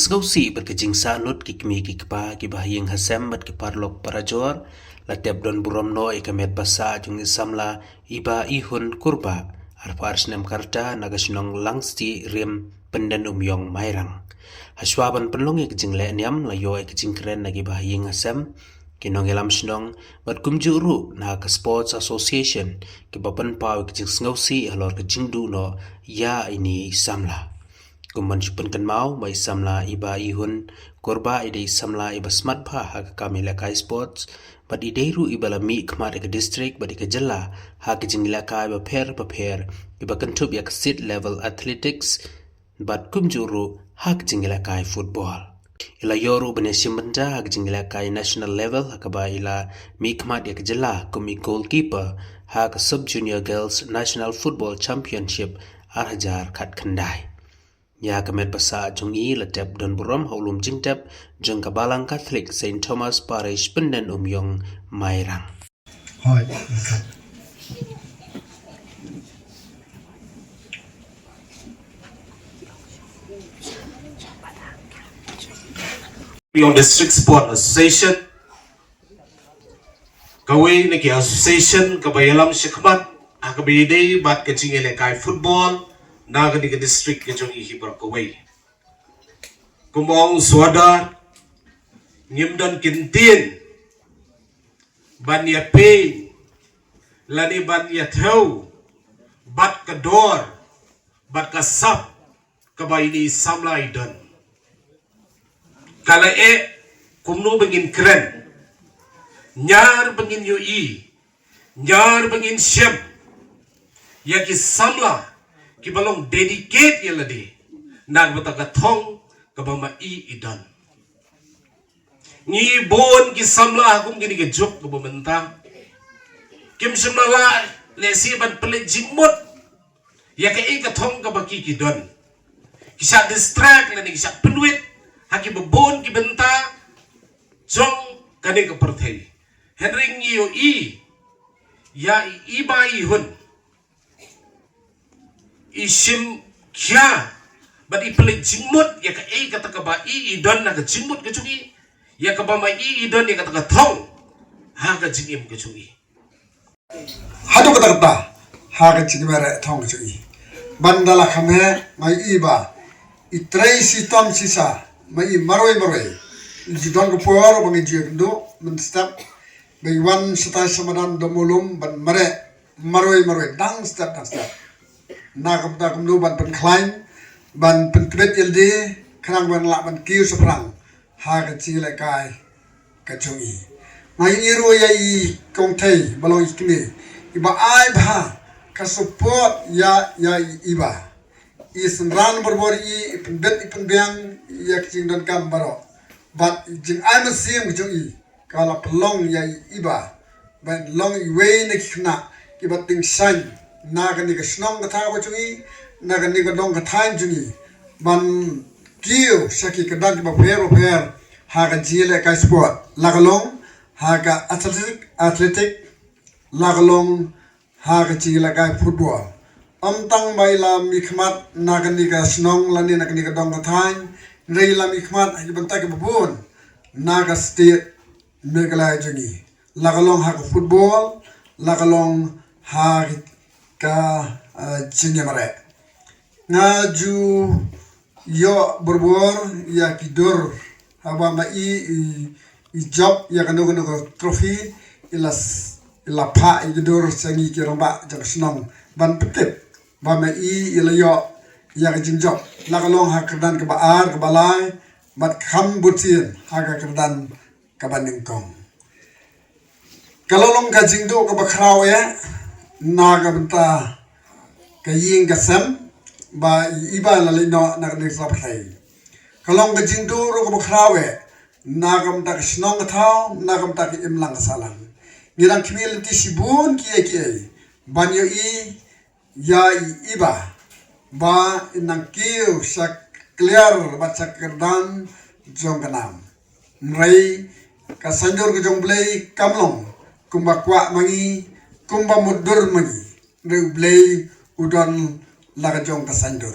sgausi bat kajing sanut kikmi kikpa kibahing hasem bat kiparlok parajor latep don buromno ikamet basa jung samla iba ihun kurba arpa arsnem karta nagasinong langsti rim pendan umyong mairang haswaban penlongi kajing lenyam layo kajing keren nagi bahing hasem kinong elam snong bat kumjuru na ka sports association kibapan pau kajing sgausi halor kajing du no ya ini samla kumban chupan kan mau mai samla iba ihun korba ide samla iba smart pha ha kamila kai sports but ide ru iba la mi khma de district but ke jalla ha ke jingla kai ba pher iba kan thup yak sit level athletics but kumjuru ha ke jingla kai football ila yoru bene simbanja ha ke jingla kai national level ha ka ba ila mi khma de ke jalla kumi goalkeeper ha ka sub junior girls national football championship arhajar khat khandai ya kamet basa jungi latep don burom haulum jingtep jung kabalang Catholic St. Thomas Parish Pendan Umyong Mairang. Hoi. Yung District Sport Association kawai naki association kabayalam shikmat akabayday bat kachingele kai football naga ni district ke jong ihi bar kawai kumong swada ngimdan kintin banya pe lani banya thau bat kador bat kasap kabayni samlai dan kala kumno bengin keren nyar bengin yui nyar bengin syem yaki samla ki balong dedicate ya ladi nag bataka thong kabama idan ni bon ki samla kum gini ke jok kabamenta kim samla le si ban pele jimot ya ke ka thong kabaki ki don kisah distract lani kisah penuit haki bon ki benta jong kani ka perthai henring yo ya iba ihun isim kya bat ipele jimut ya ka kata ka ba idon na ka jimut ka chungi ya ka ba ma idon ya kata ka thong ha ka jingim ka chungi Hadu kata ha ka chigmare thong chungi bandala khame mai iba itrai si tom sisa mai maroi jidon ko por bangi jigdo men step bai wan sata samadan domulum ban mare maroi dang step nakam lu ban pen klein ban pen kret ld krang ban la ban kiu seprang ha ka chi le kai ka chungi mai iru ya I kong thei balong ikni iba ai bha ka support ya iba is ran borbor I pen bet pen biang ya ching don kam baro but jing ai ma sim chungi kala pelong ya iba ban long iwe ne khna iba ting san naga ni ka snong ka tha ko chungi naga ni ka dong ka thain chungi ban kiu saki ka dan ba pher ha ka jile ka sport lagalong ha ka athletic lagalong ha ka jile ka football tang bai la mikmat naga ni ka snong lani naga ni ka dong ka thain rei la mikmat ha ban ta ka bun naga state megalai chungi lagalong ha ka football lagalong ha ka cinyamare ngaju yo borbor ya kidur haba ma I job ya kanu trophy ila pa kidur sangi ki romba jak snong ban petep ba ma ila yo ya ka jinjob la kalong ha kerdan ke baar ke balai bat kham butin ha ka kerdan ka baningkong kalolong ka jingdo ka bakraw ya naga benta kaying kasam ba iba la lino na ni sabai kalong ga jingdu ro ko khrawe nagam tak snong thao nagam tak imlang salang nirang community sibun ki banyo ya iba ba inang kiu sak clear ba sak kerdan jongkanam nrai ka sanjor ko jongblei kamlong kumba kwa mangi kumba mudur magi reblay udon lagajong kasandur